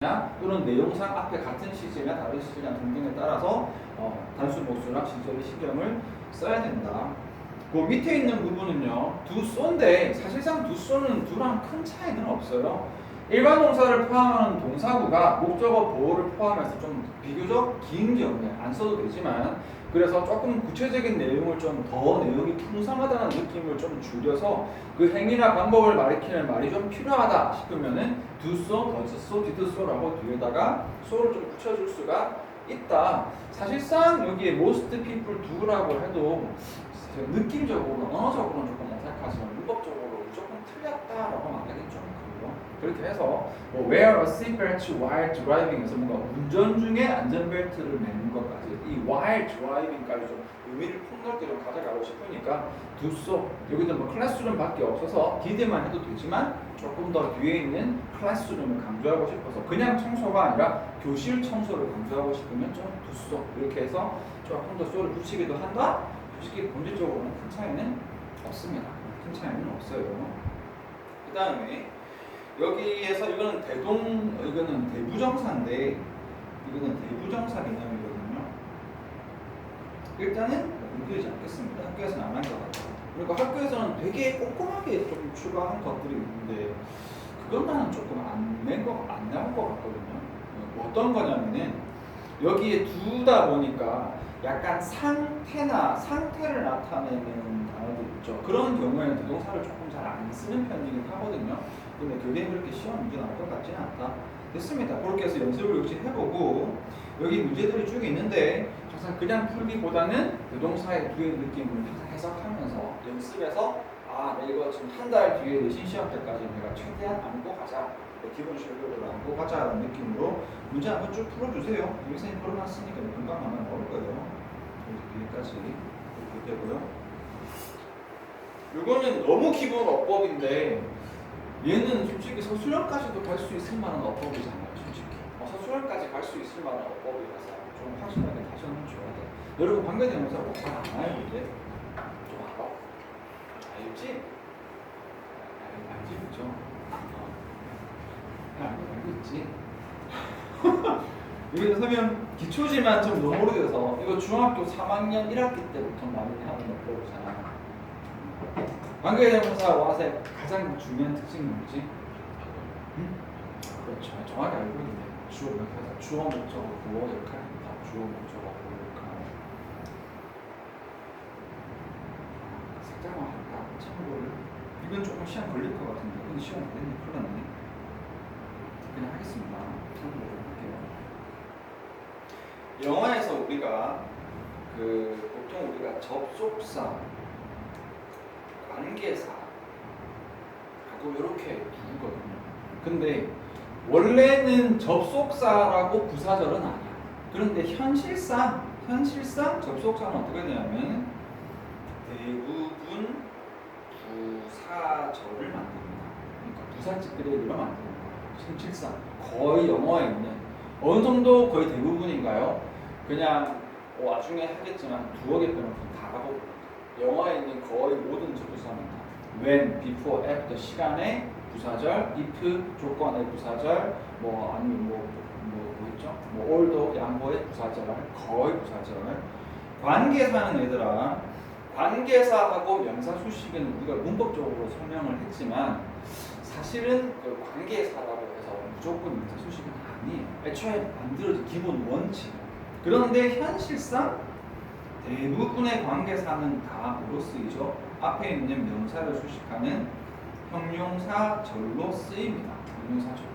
또는 내용상 앞에 같은 시제나 다른 시제나 등등에 따라서 단수 복수랑 진절의 시경을 써야 된다. 그 밑에 있는 부분은요, 두 쏘인데 사실상 두 쏘는 두랑 큰 차이는 없어요. 일반 동사를 포함하는 동사구가 목적어 보호를 포함해서 좀 비교적 긴 경우에 안 써도 되지만, 그래서 조금 구체적인 내용을 좀 더 내용이 풍성하다는 느낌을 좀 줄여서 그 행위나 방법을 가리키는 말이 좀 필요하다 싶으면은 do so, does so, did so라고 뒤에다가 so를 좀 붙여줄 수가 있다. 사실상 여기에 most people do라고 해도 느낌적으로, 언어적으로는 조금 어색하지만 문법적으로 조금 틀렸다라고 말하기 좀 그래요. 그렇게 해서 wear a seatbelt while driving에서 뭔가 운전 중에 안전벨트를 매는 것까지, 이 while driving까지 좀 의미를 폭넓게 좀 가져가고 싶으니까 do so, 여기도 뭐 클래스룸밖에 없어서 did만 해도 되지만 조금 더 뒤에 있는 클래스룸을 강조하고 싶어서 그냥 청소가 아니라 교실 청소를 강조하고 싶으면 좀 do so 이렇게 해서 조금 더 so를 붙이기도 한다. 솔직히 본질적으로는 큰 차이는 없습니다. 큰 차이는 없어요. 그 다음에 여기에서 이거는 대부정사인데, 이거는 대부정사 개념이거든요. 일단은 힘들지 않겠습니다. 학교에서는 안 한 것 같아요. 그리고 학교에서는 되게 꼼꼼하게 좀 추가한 것들이 있는데 그건 나는 조금 안 나올 것 같거든요. 어떤 거냐면은 여기에 두다 보니까 약간 상태를 나타내는 단어들 있죠. 그런 경우에는 대동사를 조금 잘 안 쓰는 편이긴 하거든요. 근데 그게 그렇게 시험 문제 나올 것 같지는 않다. 됐습니다. 그렇게 해서 연습을 역시 해보고, 여기 문제들이 쭉 있는데 항상 그냥 풀기보다는 대동사의 두의 느낌을 해석하면서 연습해서 이거 지금 한 달 뒤에 내신 시험 때까지 내가 최대한 안고 가자, 기본 실력으로 안고 가자라는 느낌으로 문제 한번 쭉 풀어주세요. 선생님 풀어놨으니까 금방 아마 나올 거예요. 여기까지 이렇게 되고요. 이거는 너무 기본 어법인데 얘는 솔직히 서술형까지도 갈 수 있을 만한 어법이잖아요. 솔직히 서술형까지 갈 수 있을 만한 어법이라서 좀 확실하게 다시 한번 줘야 돼. 여러분 관계대명사 잘 안 알아요 이제? 좀 알아? 알지? 알지 그죠? 알고 있지? 여기서 서면 기초지만 좀 너무 오래돼서 이거 중학교 3학년 1학기 때부터 많이 하는 어법이잖아. 관계대명사 와서 가장 중요한 특징이 뭐지? 응? 그렇죠. 정확히 알고 있네. 주어 명사자, 주어 목적어 보호 역할입니다. 주어 목적어 보호 역할. 살짝만 할까? 참고를. 이건 조금 시간 걸릴 것 같은데, 근데 시간 안 됐네. 큰일 났네. 그냥 하겠습니다. 참고를 할게요. 영화에서 우리가 보통 우리가 접속사, 관계사 하고 이렇게 부르거든요. 근데 원래는 접속사라고 부사절은 아니야. 그런데 현실상 접속사는 어떻게 되냐면 대부분 부사절을 만듭니다. 그러니까 부사집들을 만드는 거예요. 현실상 거의 영어에 있는 어느 정도 거의 대부분인가요? 그냥 나중에 하겠지만 두어 개 빼놓고 다 하고 영어에 있는 거의 모든 접속사는 when, before, after 시간의 부사절, if 조건의 부사절, 아니면 있죠? all도 양보의 부사절, 거의 부사절. 관계사는 얘들아, 관계사하고 명사 수식은 우리가 문법적으로 설명을 했지만 사실은 그 관계사라고 해서 무조건 명사 수식은 아니에요. 애초에 만들어진 기본 원칙. 그런데 현실상 대부분의 관계사는 다 뭐로 쓰이죠? 앞에 있는 명사를 수식하는 형용사절로 쓰입니다. 형용사절.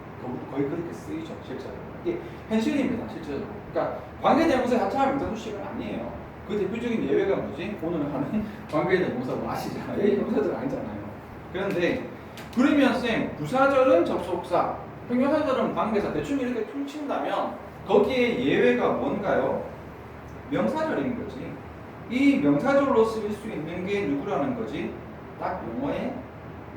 거의 그렇게 쓰이죠, 실제로. 이게 현실입니다, 실제로. 그러니까 관계대명사 자체가 명사 수식은 아니에요. 그 대표적인 예외가 뭐지? 오늘 하는 관계대명사 맛이잖아요. 얘 명사절 아니잖아요. 그런데 그러면 쌤, 부사절은 접속사, 형용사절은 관계사. 대충 이렇게 퉁친다면 거기에 예외가 뭔가요? 명사절인 거지. 이 명사절로 쓰일 수 있는 게 누구라는 거지? 딱 영어에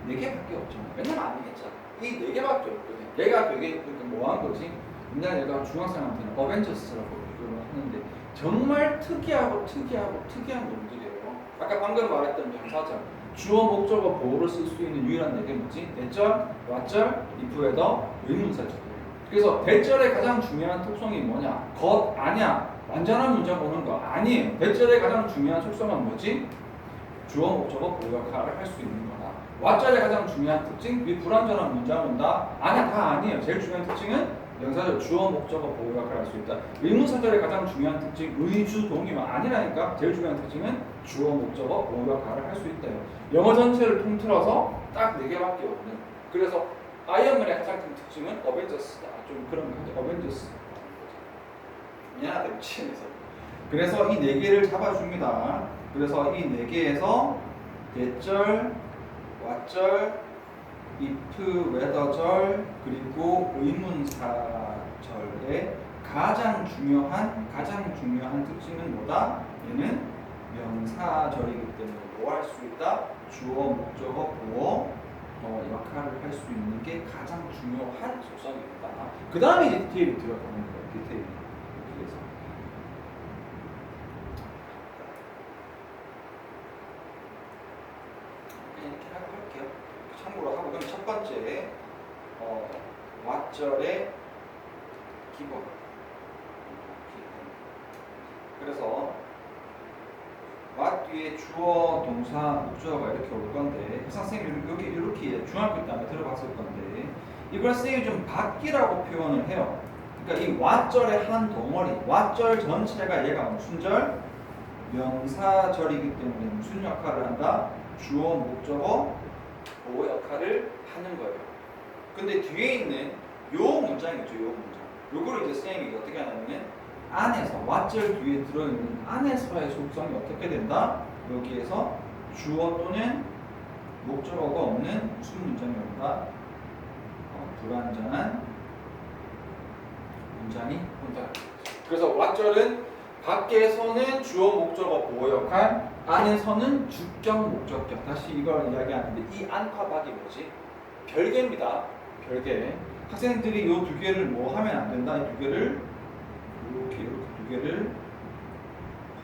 4개밖에 없죠. 왜냐면 아니겠죠. 이 4개밖에 없거든. 얘가 되게 뭐한 거지? 옛날에 내가 중학생한테는 어벤져스라고 비교를 하는데 정말 특이한 놈들이에요. 아까 방금 말했던 명사절, 주어, 목적어, 보호를 쓸 수 있는 유일한 4개 뭐지? 내절, 왓절, if에더 의문사절이에요. 그래서 대절의 가장 중요한 특성이 뭐냐? 것 아니야. 완전한 문장 보는 거 아니에요. 대절의 가장 중요한 속성은 뭐지? 주어 목적어 보호 역할을 할 수 있는 거다. 왓절의 가장 중요한 특징? 이 불완전한 문장 온다? 아니야, 다 아니에요. 제일 중요한 특징은 명사절 주어 목적어 보호 역할을 할 수 있다. 의문사절의 가장 중요한 특징 의주 동의만 아니라니까. 제일 중요한 특징은 주어 목적어 보호 역할을 할 수 있대요. 영어 전체를 통틀어서 딱 4개밖에 없는. 그래서 아이언맨의 가장 큰 특징은 어벤져스다. 좀 그런 거 어벤져스. 미안하다 미치면서. 그래서 이 4개를 잡아줍니다. 그래서 이 4개에서 대절, 왓절, if, whether절 그리고 의문사절의 가장 중요한 특징은 뭐다? 얘는 명사절이기 때문에 뭐 할 수 있다? 주어, 목적어, 보어 역할을 할 수 있는 게 가장 중요한 속성입니다. 그 다음에 이제 디테일이 들어가는 거예요. 디테일. 그래서 이렇게 할게요. 참고로 하고 그럼 첫 번째 왓절의 기본. 그래서 what 뒤에 주어, 동사, 목적어가 이렇게 올 건데 선생님이 여기 이렇게 중학교 때 아마 들어봤을 건데 이걸 선생님이 좀 바뀌라고 표현을 해요. 그러니까 이 what절의 한 덩어리, what절 전체가 얘가 무슨 절? 명사절이기 때문에 무슨 역할을 한다? 주어, 목적어, 보호 역할을 하는 거예요. 근데 뒤에 있는 요 문장이죠, 요 문장. 요거를 이제 선생님이 어떻게 하냐면은 안에서 what절 뒤에 들어있는 안에서의 속성이 어떻게 된다? 여기에서 주어 또는 목적어가 없는 무슨 문장이 온다? 불완전한 문장이 온다. 그래서 what절은 밖에서는 주어, 목적어, 보호 역할, 안에서는 주격, 목적격. 다시 이걸 이야기하는데 이 안과 밖이 뭐지? 별개입니다. 별개. 학생들이 이 2개를 뭐 하면 안 된다? 이 2개를 이렇게 2개를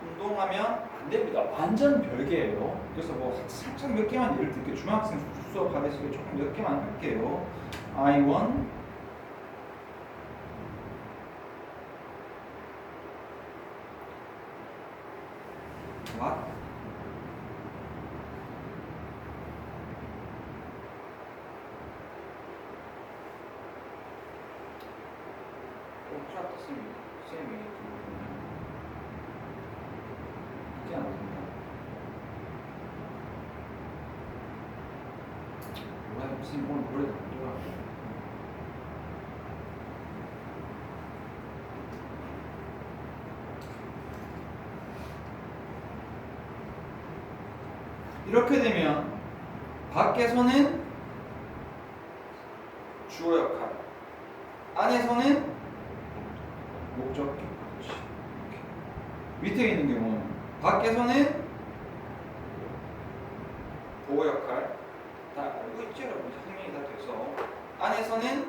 혼동하면 안 됩니다. 완전 별개예요. 그래서 뭐 살짝 몇 개만 예를 들게 중학생 수업 받으실 때 조금 몇 개만 할게요. I1 what 프라트 쌤이 이게 안 된다. 뭐야 쌤 오늘 노래가 안 돌아. 이렇게 되면 밖에서는 주어 역할, 안에서는 목적격. 밑에 있는 경우는 밖에서는 보호 역할 다 알고 있죠, 여러분. 설명이 다 돼서 안에서는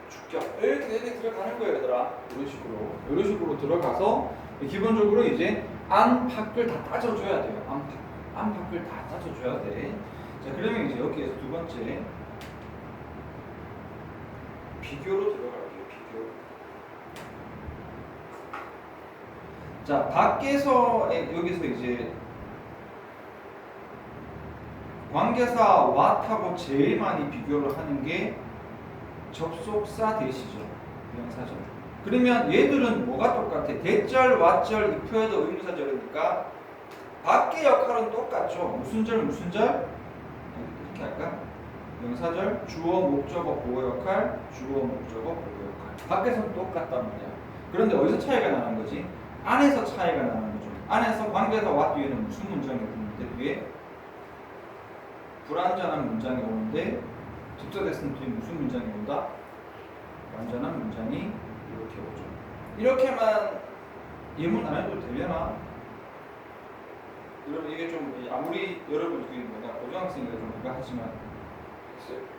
주격 이렇게 들어가는 거예요, 얘들아. 이런 식으로 들어가서 기본적으로 이제 안, 밖을 다 따져줘야 돼요. 안, 밖을 다 따져줘야 돼. 자, 그러면 이제 여기에서 두 번째 비교로 들어갈게요. 비교. 자, 밖에서 여기서 이제 관계사 what하고 제일 많이 비교를 하는 게 접속사 대시죠. 명사절. 그러면 얘들은 뭐가 똑같아? 대절, what절, if에도 의문사절이니까 밖의 역할은 똑같죠. 무슨 절, 무슨 절? 이렇게 할까? 명사절, 주어, 목적어, 보호 역할, 주어, 목적어, 보호 역할. 밖에서는 똑같단 말이야. 그런데 어디서 차이가 나는 거지? 안에서 차이가 나는 거죠. 안에서 관계사 what 뒤에는 무슨 문장이 오는데 뒤에 불완전한 문장이 오는데 접속됐을 때 무슨 문장이 온다? 완전한 문장이 이렇게 오죠. 이렇게만 예문 안 해도 되려나? 여러분 이게 좀 아무리 여러분들이 뭔가 고등학생이라 좀 그거 하지만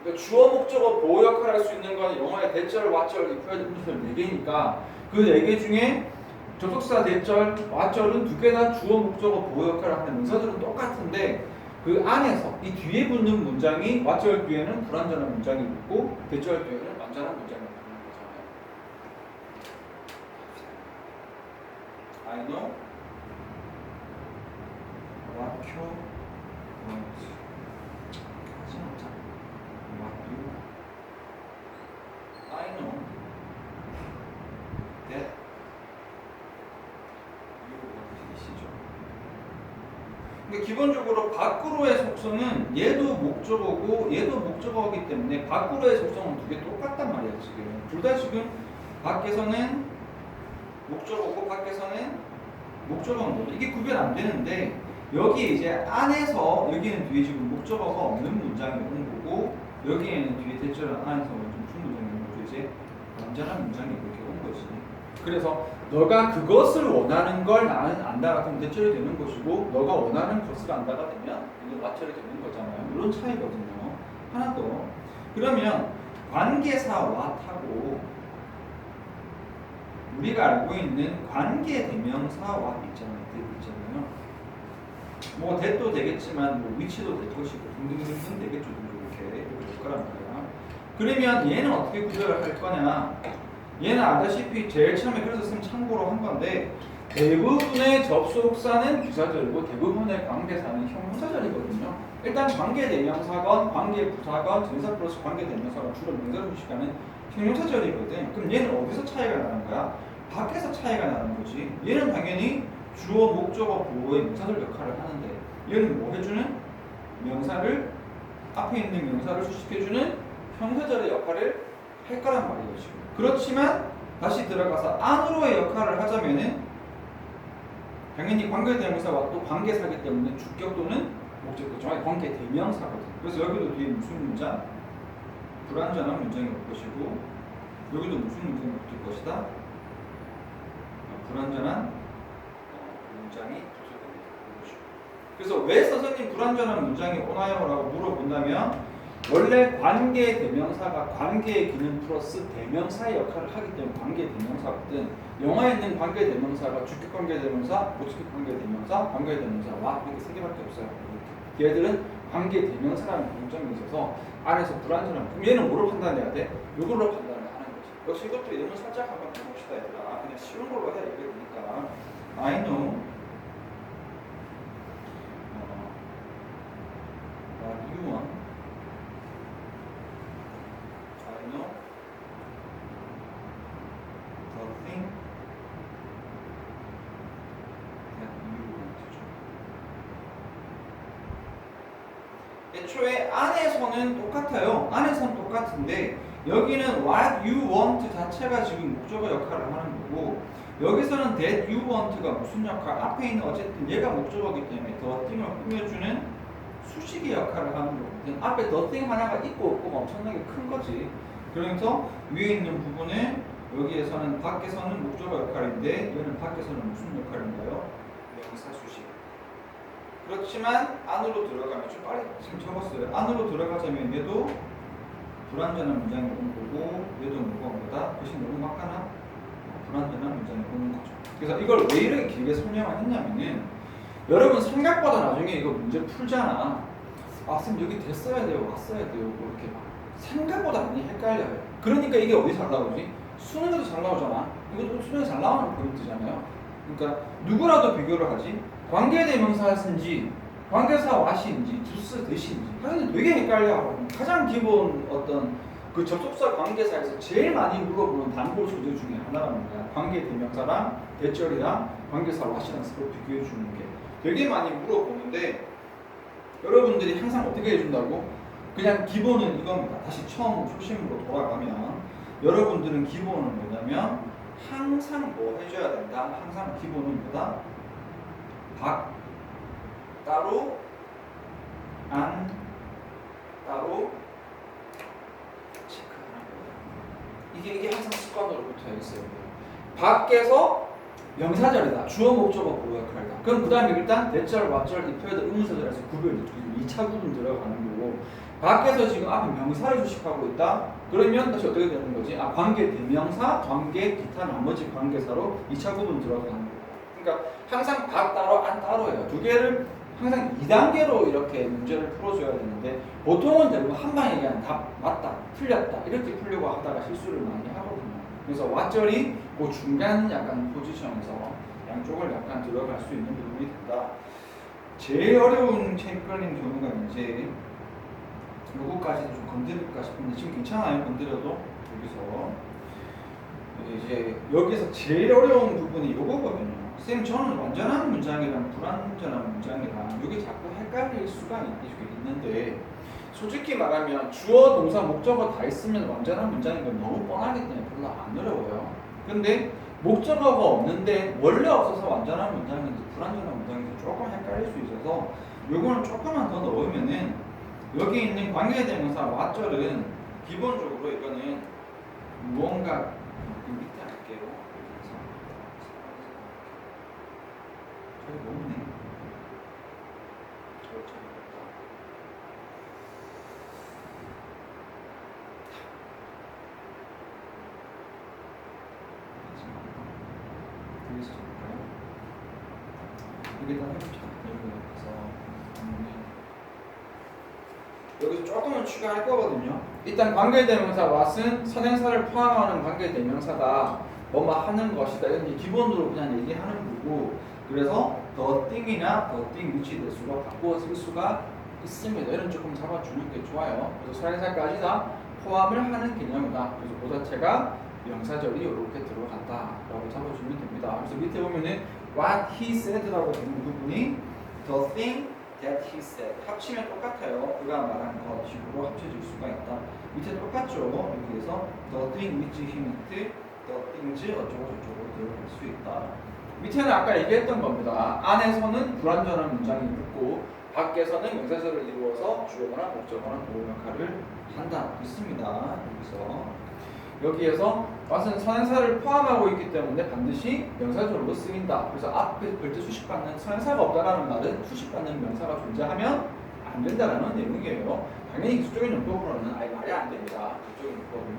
그러니까 주어 목적어 보호 역할을 할 수 있는 건 영어의 대절, 왓절, if의 문절 4개니까 그 4개 중에 접속사 대절, 왓절은 2개 다 주어 목적어 보호 역할을 하는 문서들은 똑같은데 그 안에서 이 뒤에 붙는 문장이 왓절 뒤에는 불완전한 문장이 붙고 대절 뒤에는 완전한 문장이 붙는 거잖아요. I know what you want. 하지 않자. What you want. I know that you want 이시죠. 그러니까 기본적으로 밖으로의 속성은 얘도 목적어고 얘도 목적어이기 때문에 밖으로의 속성은 두 개 똑같단 말이야 지금. 둘 다 지금 밖에서는 목적어고 밖에서는 목적어인 거죠. 이게 구별 안 되는데 여기 이제 안에서 여기는 뒤에 지금 목적어가 없는 문장이 온 거고 여기에는 뒤에 대절 안에서 좀 푼 문장이 온 거죠. 이제 완전한 문장이 이렇게 온 거지. 그래서 너가 그것을 원하는 걸 나는 안다 같으면 대절이 되는 것이고 너가 원하는 것을 안다가 되면 이게 마철이 되는 거잖아요. 이런 차이거든요. 하나 더. 그러면 관계사 what하고 우리가 알고 있는 관계 대명사 what 있잖아요. 뭐 that도 되겠지만 뭐 위치도 될 것이고 등등등등 되겠죠. 이렇게 될 거란 말이야. 그러면 얘는 어떻게 구별을 할 거냐? 얘는 알다시피 제일 처음에 그래서 쌤 참고로 한 건데 대부분의 접속사는 부사절이고 대부분의 관계사는 형용사절이거든요. 일단 관계대명사건, 관계부사건, 전사 플러스 관계대명사가 주로 명사를 주식하는 형용사절이거든. 그럼 얘는 어디서 차이가 나는 거야? 밖에서 차이가 나는 거지. 얘는 당연히 주어, 목적어, 보어의 명사절 역할을 하는데 얘는 뭐 해주는? 명사를 앞에 있는 명사를 수식해주는 형사절의 역할을 할 거란 말이에요 지금. 그렇지만 다시 들어가서 안으로의 역할을 하자면은 당연히 관계대명사와 또 관계사기 때문에 주격 또는 목적격, 정확히 관계대명사거든. 그래서 여기도 뒤에 무슨 문장? 불완전한 문장이 올 것이고 여기도 무슨 문장이 붙을 것이다? 불완전한 문장이 붙을 겁니다. 그래서 왜 선생님 불완전한 문장이 오나요? 라고 물어본다면 원래 관계대명사가 관계의 기능 플러스 대명사의 역할을 하기 때문에 관계대명사거든. 영어에 있는 관계대명사가 주격 관계대명사, 목적격 관계대명사, 관계대명사와 이렇게 세 개밖에 없어요. 얘들은 관계대명사라는 공점이 있어서 안에서 불완전한, 그럼 얘는 뭐로 판단해야 돼? 이걸로 판단을 하는 거지. 역시 이것도 이름을 살짝 한번 해봅시다 얘들아. 그냥 쉬운 걸로 해야 되니까. I know what you want. I know the thing that you want to do. 애초에 안에서는 똑같아요. 안에서는 똑같은데 여기는 what you want 자체가 지금 목적어 역할을 하는 거고 여기서는 that you want가 무슨 역할? 앞에 있는 어쨌든 얘가 목적어이기 때문에 the thing을 꾸며주는 수식의 역할을 하는 거거든. 앞에 the thing 하나가 있고 없고가 엄청나게 큰 거지. 그래서 위에 있는 부분에 여기에서는 밖에서는 목적어 역할인데 얘는 밖에서는 무슨 역할인가요? 명사 수식. 그렇지만 안으로 들어가면 좀 빨리 지금 적었어요. 안으로 들어가자면 얘도 불완전한 문장이 오는 거고 얘도 뭐가 뭐다? 대신 너무 막 가나? 불완전한 문장이 오는 거죠. 그래서 이걸 왜 이렇게 길게 설명을 했냐면은 여러분 생각보다 나중에 이거 문제 풀잖아. 아 쌤 여기 됐어야 돼요, 왔어야 돼요, 뭐 이렇게 생각보다 많이 헷갈려요. 그러니까 이게 어디 잘 나오지? 수능에도 잘 나오잖아. 이것도 수능에 잘 나오는 포인트잖아요. 그러니까 누구라도 비교를 하지. 관계대명사인지 관계사 what인지 두스 대신인지 하여튼 되게 헷갈려. 가장 기본 어떤 그 접속사 관계사에서 제일 많이 물어보는 단골 소재 중에 하나라는 거야. 관계대명사랑 대절이랑 관계사 what이랑 서로 비교해 주는 게 되게 많이 물어보는데 여러분들이 항상 어떻게 해준다고? 그냥 기본은 이겁니다. 다시 처음 초심으로 돌아가면 여러분들은 기본은 뭐냐면 항상 뭐 해줘야 된다? 항상 기본은 뭐다? 밖 따로 안 따로 체크하는 거예요. 이게 항상 습관으로 붙어 있어요. 밖에서 명사절이다. 주어 목적어 보호 역할이다. 그럼 그 다음에 일단 대절, 왓절, 입혀야 의문사절에서 구별, 2차 구분 들어가는 거고 밖에서 지금 앞에 명사를 주식하고 있다. 그러면 다시 어떻게 되는 거지? 아 관계 대명사, 관계 기타 나머지 관계사로 2차 구분 들어가는 거고. 그러니까 항상 밖 따로 안 따로예요. 두 개를 항상 2단계로 이렇게 문제를 풀어줘야 되는데 보통은 대부분 한 방에 그냥 답 맞다, 틀렸다 이렇게 풀려고 하다가 실수를 많이 하거든요. 그래서 왓절이 그 중간 약간 포지션에서 양쪽을 약간 들어갈 수 있는 부분이 된다. 제일 어려운 챔플링 경우가 이제 요거까지도 좀 건드릴까 싶은데 지금 괜찮아요. 건드려도 여기서 이제 여기서 제일 어려운 부분이 요거거든요. 쌤 저는 완전한 문장이랑 불완전한 문장이랑 여기 자꾸 헷갈릴 수가 있는데 솔직히 말하면 주어, 동사, 목적어 다 있으면 완전한 문장인 건 너무 뻔하기 때문에 별로 안 어려워요. 근데 목적어가 없는데 원래 없어서 완전한 문장인지 불완전한 문장인지 조금 헷갈릴 수 있어서 요거는 조금만 더 넣으면은 여기 있는 관계대명사 왓절은 기본적으로 이거는 무언가 밑에 할게요. 저기 뭐네? 여기다 해보자. 여기서 조금은 추가할 거거든요. 일단 관계대명사 what은 선행사를 포함하는 관계대명사다. 뭐뭐 하는 것이다. 이런 기본으로 그냥 얘기하는 거고. 그래서 the thing이나 the thing which 대수가 바꾸어 쓸 수가 있습니다. 이런 조금 잡아주는 게 좋아요. 그래서 선행사까지 다 포함을 하는 개념이다. 그래서 그 자체가 명사절이 이렇게 들어간다라고 잡아주면 됩니다. 그래서 밑에 보면은 what he said라고 되는 부분이 the thing that he said 합치면 똑같아요. 그가 말한 것식으로 합쳐질 수가 있다. 밑에 똑같죠. 여기에서 the thing which he meant, the things 어쩌고 저쩌고 들어갈 수 있다. 밑에는 아까 얘기했던 겁니다. 안에서는 불완전한 문장이 있고 밖에서는 명사절을 이루어서 주어거나 목적어나 보호 역할을 한다. 있습니다. 여기에서 what은 선행사를 포함하고 있기 때문에 반드시 명사절로 쓰인다. 그래서 앞에 별도 수식받는 선행사가 없다라는 말은 수식받는 명사가 존재하면 안 된다라는 내용이에요. 당연히 기술적인 용법으로는 아예 말이 안 됩니다. 기술적인 용법은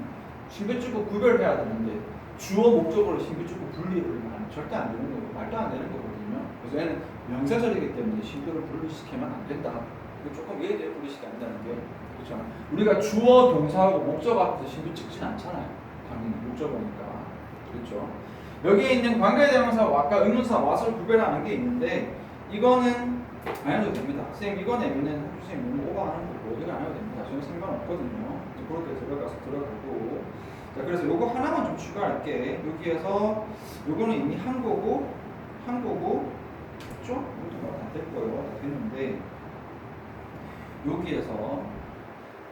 신비주고 구별해야 되는데 주어 목적어로 신비주고 분리를 하면 절대 안 되는 거고 말도 안 되는 거거든요. 그래서 얘는 명사절이기 때문에 신비를 분리시키면 안 된다. 조금 이해돼요. 분리시키면 안 된다는 게. 그렇죠. 우리가 주어, 동사하고 목적어 앞에서 신비 찍진 않잖아요. 당연히 목적어니까. 그렇죠. 여기에 있는 관계대명사와 아까 의문사 what을 구별하는 게 있는데 이거는 안 해도 됩니다. 선생님 이거 내면은 선생님 너무 오버하는 거고 이거 안 해도 됩니다. 전혀 상관없거든요. 그렇게 들어가고 자 그래서 요거 하나만 좀 추가할게. 여기에서 요거는 이미 한 거고 그렇죠? 이것도 다 됐고요. 다 됐는데 여기에서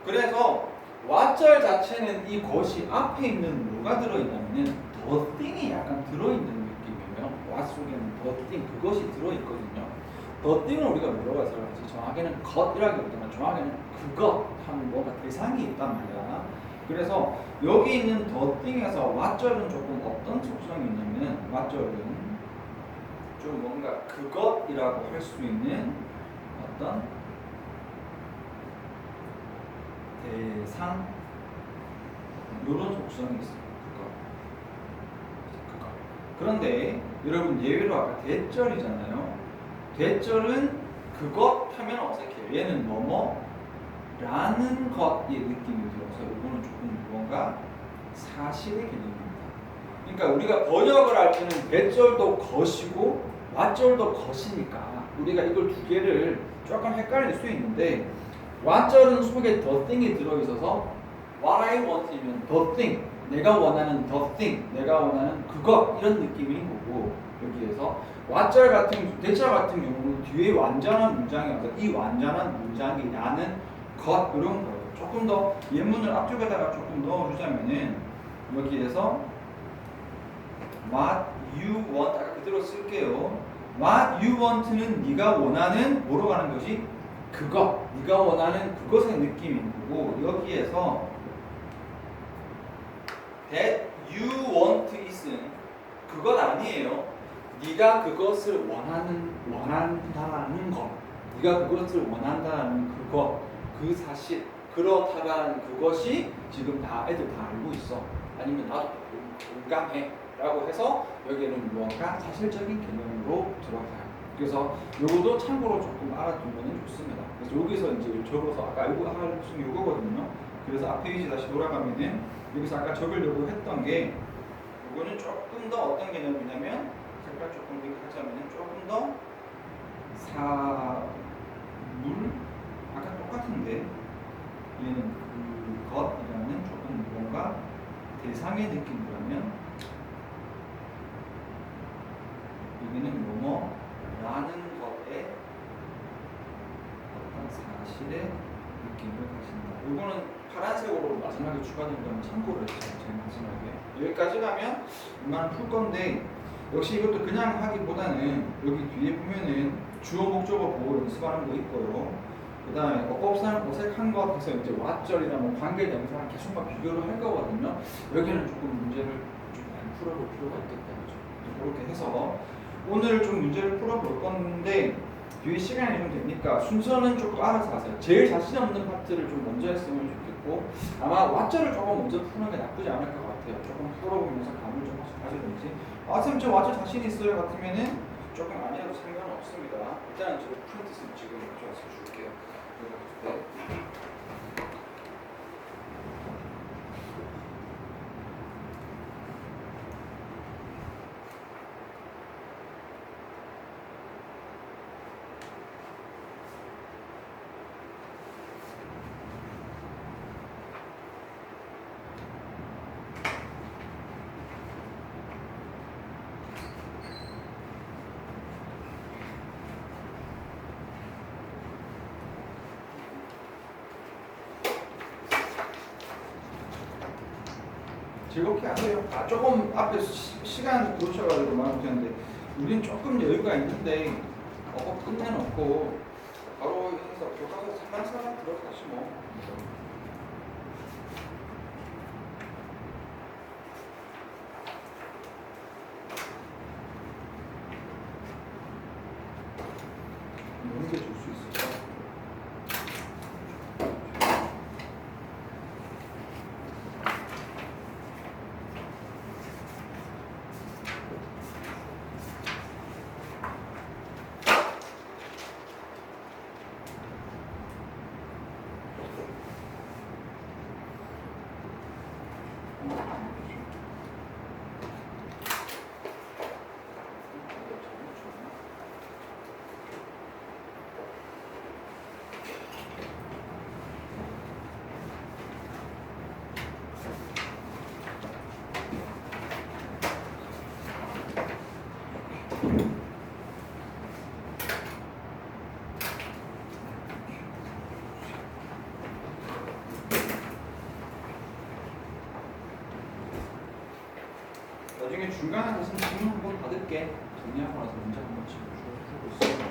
그래서 what절 자체는 이 것이 앞에 있는 뭐가 들어있냐면은 the thing이 약간 들어있는 느낌이에요. what 속에는 the thing 그것이 들어있거든요. the thing을 우리가 뭐라고 해서 그런지 정확하게는 것이라기보다는 정확하게는 그것 하는 뭐가 대상이 있단 말이야. 그래서 여기 있는 the thing에서 what절은 조금 어떤 속성이 있냐면은 what절은 좀 뭔가 그것이라고 할 수 있는 어떤 대상 이런 속성이 있습니다. 그거. 그런데 여러분 예외로 아까 대절이잖아요. 대절은 그것 하면 어색해요. 얘는 뭐뭐라는 것의 느낌이 들어서 이거는 조금 뭔가 사실의 개념입니다. 그러니까 우리가 번역을 할 때는 대절도 것이고 what절도 것이니까 우리가 이걸 두 개를 조금 헷갈릴 수 있는데 what절은 속에 the thing이 들어있어서 what I want이면 the thing, 내가 원하는 the thing, 내가 원하는 그것 이런 느낌인 거고 여기에서 what절 같은 대절 같은 경우는 뒤에 완전한 문장이 와서 이 완전한 문장이라는 것 이런 거예요. 조금 더 예문을 앞쪽에다가 조금 넣어주자면은 여기에서 what you want 아까 그대로 쓸게요. what you want는 네가 원하는 뭐로 가는 것이 그것, 네가 원하는 그것의 느낌인 거고 여기에서 that you want is는 그것 아니에요. 네가 그것을 원한다는 것, 네가 그것을 원한다는 그것, 그 사실, 그렇다라는 그것이 지금 다 애들 다 알고 있어. 아니면 나도 공감해. 라고 해서 여기에는 무언가 사실적인 개념으로 들어가요. 그래서 요거도 참고로 조금 알아두면 좋습니다. 그래서 여기서 이제 적어서 아까 이거 할 수 요거거든요. 그래서 앞 페이지 다시 돌아가면은 여기서 아까 적으려고 했던 게 요거는 조금 더 어떤 개념이냐면 색깔 조금 이렇게 하자면은 조금 더 사물 아까 똑같은데 얘는 그것이라는 조금 뭔가 대상의 느낌이라면 여기는 뭐뭐라는 것에 어떤 사실의 느낌을 가진다. 이거는 파란색으로 마지막에 추가된 건 참고를 했죠. 제일 마지막에 여기까지 가면 이만 풀 건데 역시 이것도 그냥 하기보다는 여기 뒤에 보면은 주어 목적어 보호 연습하는 거 있고요. 그 다음에 어법상 어색한 것 해서 이제 왓절이나 뭐 관계 대명사랑 계속 막 비교를 할 거거든요. 여기는 조금 문제를 좀 많이 풀어볼 필요가 있겠다. 그렇게 해서 오늘 좀 문제를 풀어볼 건데 뒤에 시간이 좀 되니까 순서는 조금 알아서 하세요. 제일 자신 없는 파트를 좀 먼저 했으면 좋겠고 아마 왓절을 조금 먼저 푸는 게 나쁘지 않을 것 같아요. 조금 풀어보면서 감을 좀 가지든지 쌤 저 왓절 자신 있어요 같으면은 조금 아니어도 상관없습니다. 일단은 저 프린트 지금 가져와서 줄게요. 네. 즐겁게 하세요. 조금 앞에 시간 놓쳐가지고 말 못했는데 우린 조금 여유가 있는데 끝내놓고 바로 해서 교과서 살랑살랑 들어가시 뭐. 이렇게 줄 수 있을까? 나중에 중간에 가서 질문 한번 받을게. 정리하고 나서 문제 한번 풀고 있어.